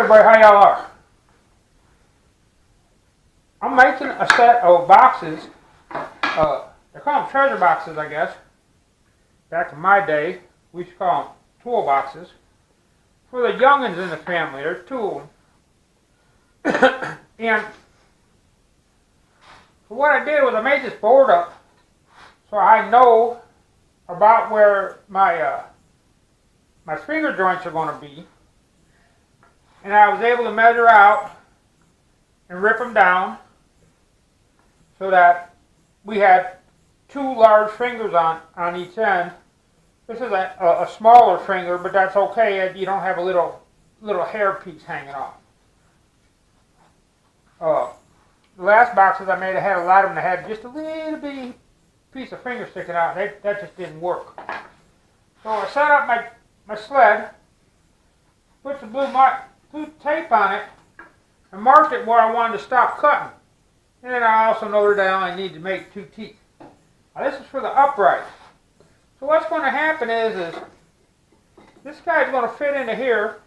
everybody, how y'all are? I'm making a set of boxes. They call them treasure boxes, I guess. Back in my day, we used to call them tool boxes. For the youngins in the family, there's two of them. And so what I did was I made this board up so I know about where my finger joints are going to be. And I was able to measure out and rip them down so that we had two large fingers on each end. This is a smaller finger, but that's okay. You don't have a little hair piece hanging off. The last boxes I made, I had a lot of them that had just a little bitty piece of finger sticking out. That just didn't work. So I set up my sled, put some blue tape on it, and marked it where I wanted to stop cutting. And then I also noted that I only need to make 2 teeth. Now this is for the upright. So what's going to happen is this guy's going to fit into here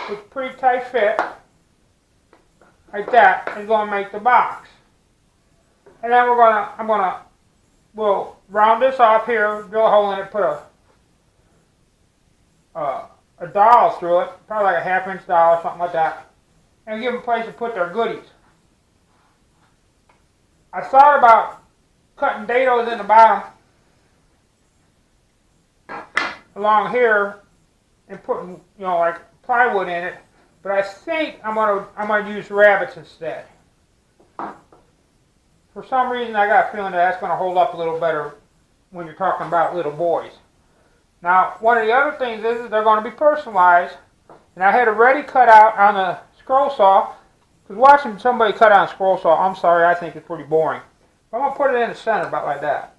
with a pretty tight fit, like that, and going to make the box. And then we'll round this off here, drill a hole in it, put a dowel through it, probably like a 1/2 inch dowel or something like that, and give them a place to put their goodies. I thought about cutting dados in the bottom along here and putting, like plywood in it, but I think I'm gonna use rabbets instead. For some reason, I got a feeling that's going to hold up a little better when you're talking about little boys. Now, one of the other things is they're going to be personalized, and I had a ready cut out on the scroll saw. Because watching somebody cut out a scroll saw, I'm sorry, I think it's pretty boring. But I'm going to put it in the center, about like that.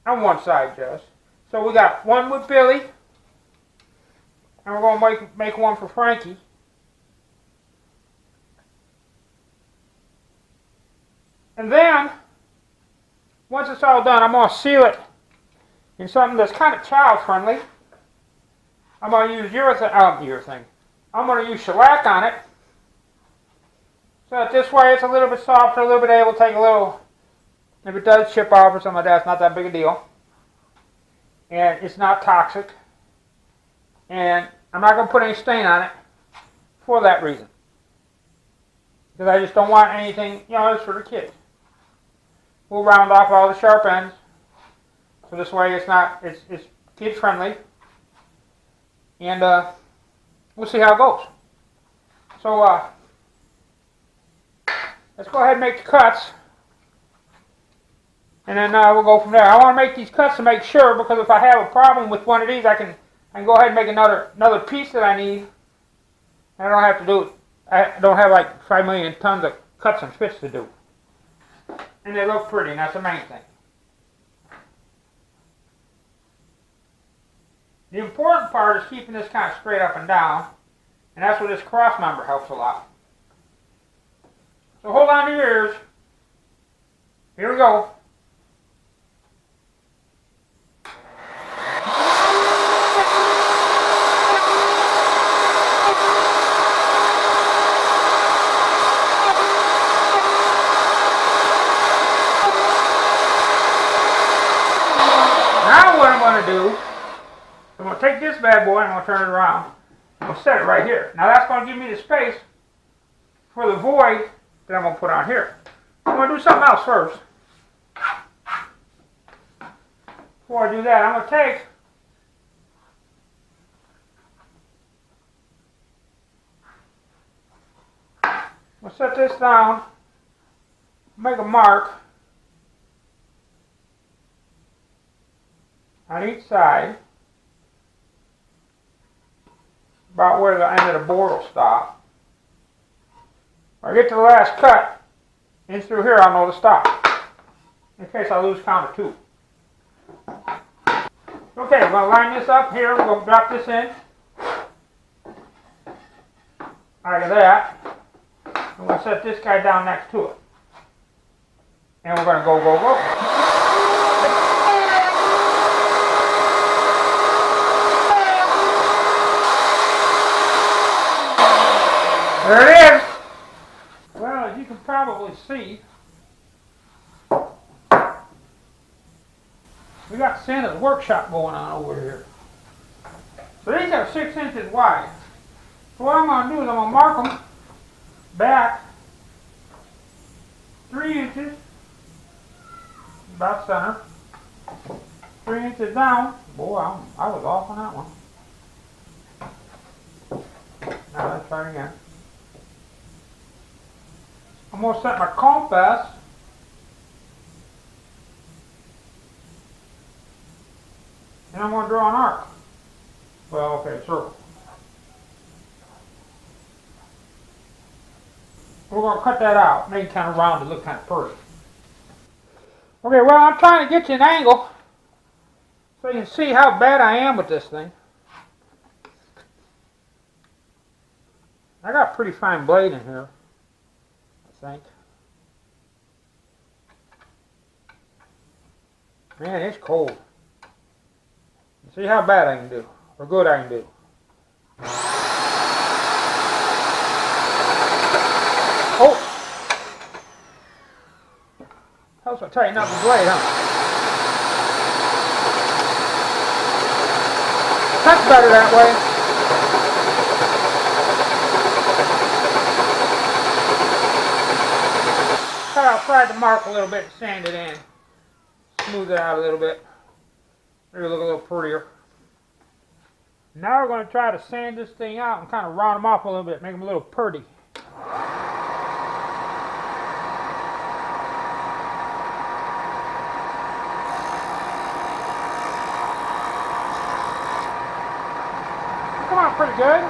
On one side, just. So we got one with Billy, and we're going to make one for Frankie. And then, once it's all done, I'm going to seal it in something that's kind of child-friendly. I'm going to use urethane. I'm going to use shellac on it. So that this way it's a little bit softer, a little bit able to take a little, if it does chip off or something like that, it's not that big a deal. And it's not toxic. And I'm not going to put any stain on it for that reason. Because I just don't want anything, it's for the kids. We'll round off all the sharp ends. So this way it's kid friendly. And we'll see how it goes. So let's go ahead and make the cuts. And then we'll go from there. I want to make these cuts to make sure, because if I have a problem with one of these, I can go ahead and make another piece that I need. I don't have to do it. I don't have like 5 million tons of cuts and fits to do. And they look pretty, and that's the main thing. The important part is keeping this kind of straight up and down, and that's where this cross member helps a lot. So hold on to your ears. Here we go. Now what I'm going to do, I'm going to take this bad boy and I'm going to turn it around. I'm going to set it right here. Now that's going to give me the space for the void that I'm going to put on here. I'm going to do something else first. Before I do that, I'm going to take I'm going to set this down, make a mark on each side, about where the end of the board will stop. When I get to the last cut, in through here I'll know to stop, in case I lose count of 2. Okay, we're going to line this up here, we're going to drop this in, like that. I'm going to set this guy down next to it. And we're going to go, go, go. There it is. Well, as you can probably see, we got Santa's workshop going on over here. So these are 6 inches wide. So what I'm going to do is I'm going to mark them back 3 inches, about center, 3 inches down. Boy, I was off on that one. Now let's try it again. I'm going to set my compass and I'm going to draw an arc. Well, okay, circle. We're going to cut that out, make it kind of round to look kind of pretty. Okay, well, I'm trying to get you an angle so you can see how bad I am with this thing. I got a pretty fine blade in here, I think. Man, it's cold. See how bad I can do, or good I can do. Oh! Helps I tighten up the blade, huh? That's better that way. Cut outside the mark a little bit and sand it in. Smooth it out a little bit. Maybe look a little prettier. Now we're going to try to sand this thing out and kind of round them off a little bit, make them a little pretty. Come on, pretty good.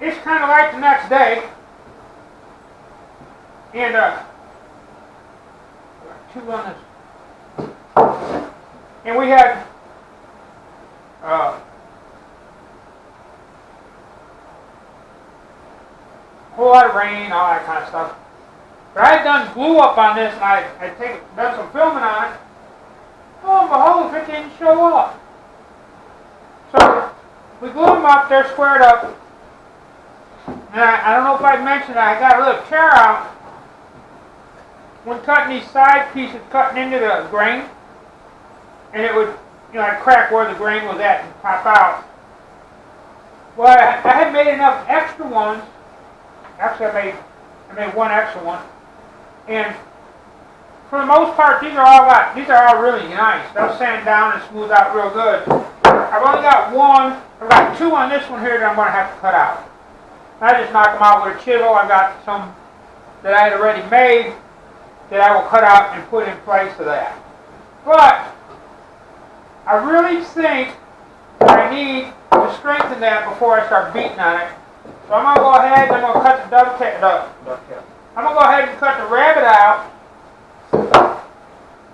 It's kind of like the next day, and two on this, and we had a whole lot of rain, all that kind of stuff. But I had done glue up on this, and I done some filming on it. Lo and behold, it didn't show up. So we glued them up, they're squared up. And I don't know if I mentioned that I got a little tear out when cutting these side pieces, cutting into the grain, and it would, I'd crack where the grain was at and pop out. Well, I had made enough extra ones. Actually, I made one extra one, and for the most part, these are all really nice. They'll sand down and smooth out real good. I've only got one. I've got two on this one here that I'm going to have to cut out. I just knock them out with a chisel. I've got some that I had already made that I will cut out and put in place of that. But I really think that I need to strengthen that before I start beating on it. So I'm going to go ahead and I'm going to cut the dovetail. I'm going to go ahead and cut the rabbet out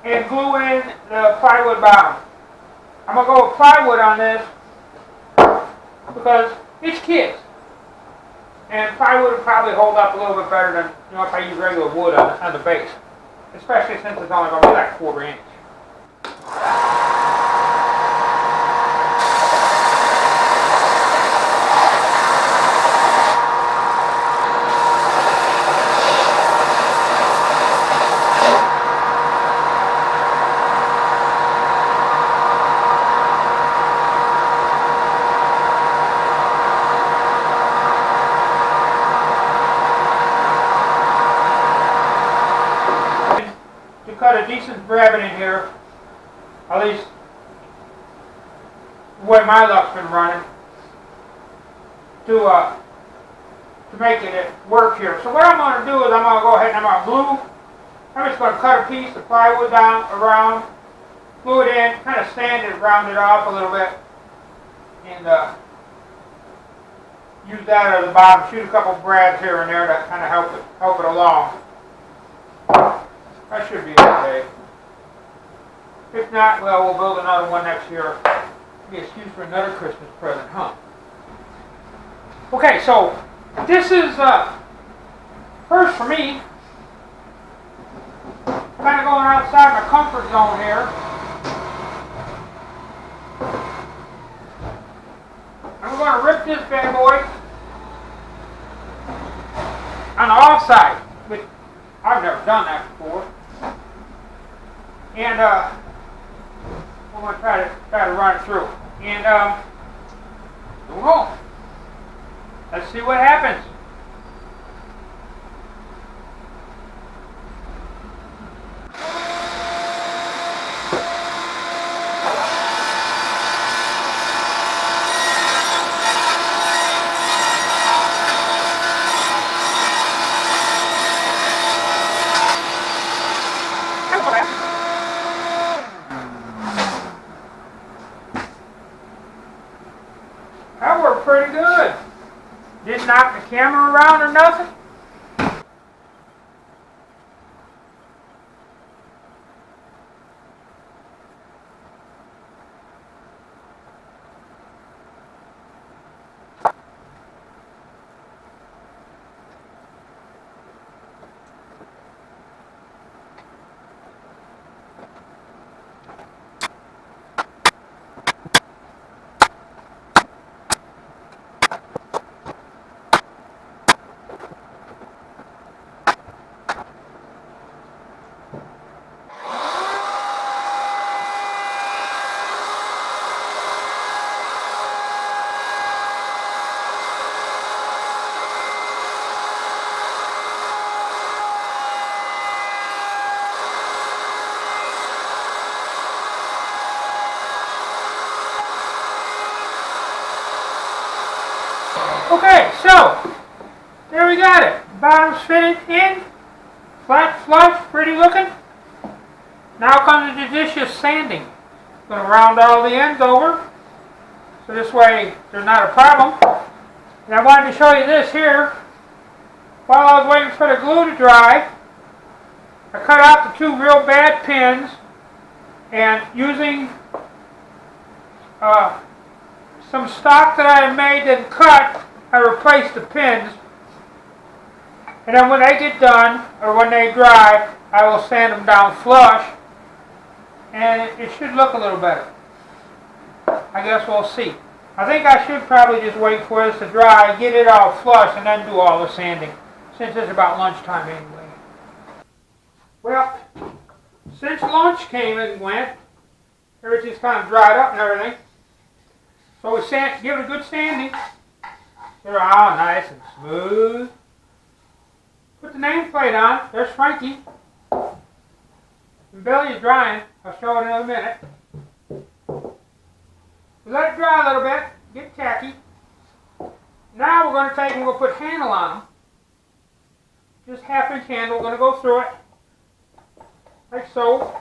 and glue in the plywood bottom. I'm going to go with plywood on this because it's kids. And plywood would probably hold up a little bit better than if I use regular wood on the base. Especially since it's only going to be like 1/4 inch. Cut a decent rabbet in here, at least the way my luck's been running, to make it work here. So what I'm going to do is I'm going to go ahead and I'm going to glue. I'm just going to cut a piece of plywood down around, glue it in, kind of sand it, round it off a little bit, and use that at the bottom. Shoot a couple brads here and there to kind of help it along. That should be okay. If not, well, we'll build another one next year. Be an excuse for another Christmas present, huh? Okay, so this is first for me. Kind of going outside my comfort zone here. I'm going to rip this bad boy on the off side, which I've never done that before. And I'm going to try to run it through. And go home. Let's see what happens. That worked pretty good. Didn't knock the camera around or nothing. Okay, so there we got it. Bottom's fitted in, flat, flush, pretty looking. Now comes the judicious sanding. Going to round all the ends over, so this way there's not a problem. And I wanted to show you this here. While I was waiting for the glue to dry, I cut out the two real bad pins, and using some stock that I had made and cut, I replaced the pins. And then when they get done, or when they dry, I will sand them down flush, and it should look a little better. I guess we'll see. I think I should probably just wait for this to dry, get it all flush, and then do all the sanding, since it's about lunchtime anyway. Well, since lunch came and went, everything's kind of dried up and everything. So we give it a good sanding. They're all nice and smooth. Put the nameplate on. There's Frankie. And Billy is drying. I'll show it in another minute. We let it dry a little bit. Get tacky. Now we're going to take and we'll put handle on them. Just half-inch handle. We're going to go through it. Like so.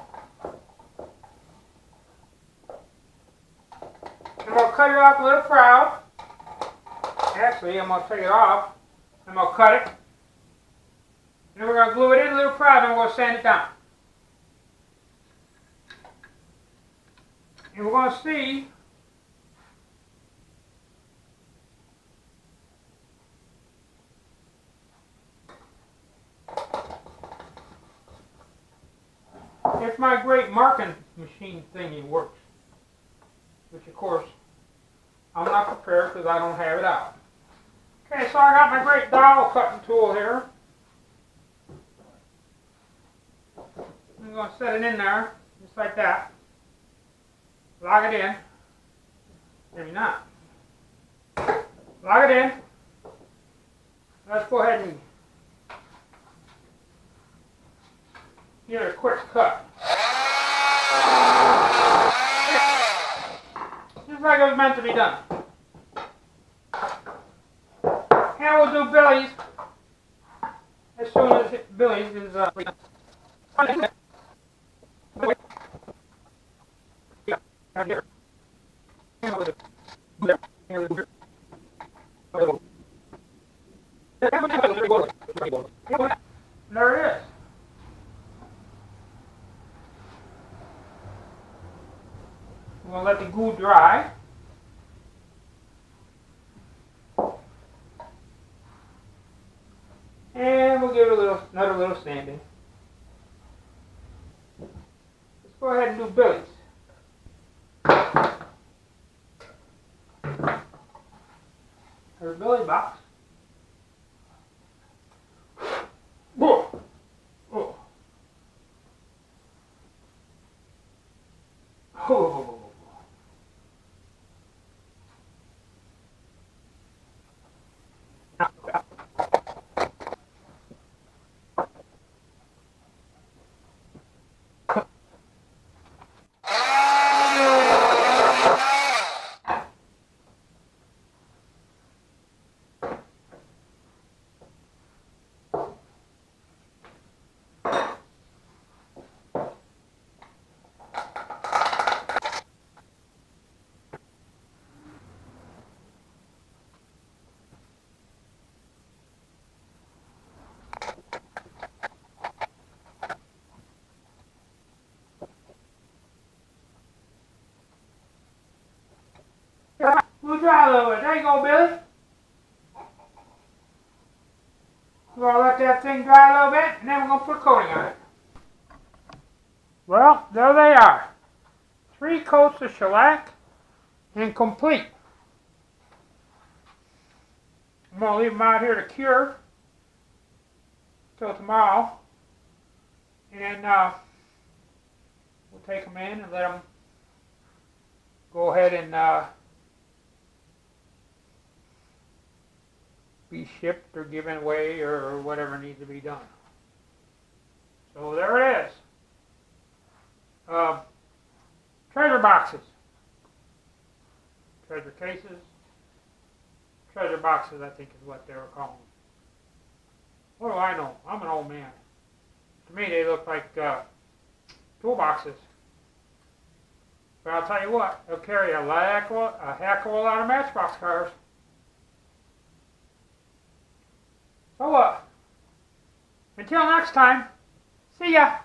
And we'll cut it off a little proud. Actually, I'm going to take it off. I'm going to cut it. And then we're going to glue it in a little proud and we're going to sand it down. And we're going to see if my great marking machine thingy works. Which of course, I'm not prepared because I don't have it out. Okay, so I got my great dowel cutting tool here. I'm going to set it in there, just like that. Lock it in. Maybe not. Lock it in. Let's go ahead and give it a quick cut. Just like it was meant to be done. And we'll do Billy's as soon as Billy's is done. There it is. We'll let the glue dry. And we'll give it another little sanding. Let's go ahead and do Billy's. Her Billy box. Whoa. Oh. Oh. We'll dry a little bit. There you go, Billy. We're gonna let that thing dry a little bit, and then we're gonna put a coating on it. Well, there they are. 3 coats of shellac and complete. I'm gonna leave them out here to cure till tomorrow, and we'll take them in and let them go ahead and be shipped or given away or whatever needs to be done. So there it is. Treasure boxes, treasure cases, treasure boxes I think is what they were calling them. What do I know? I'm an old man. To me they look like toolboxes. But I'll tell you what, they'll carry a heck of a lot of Matchbox cars. So until next time, see ya!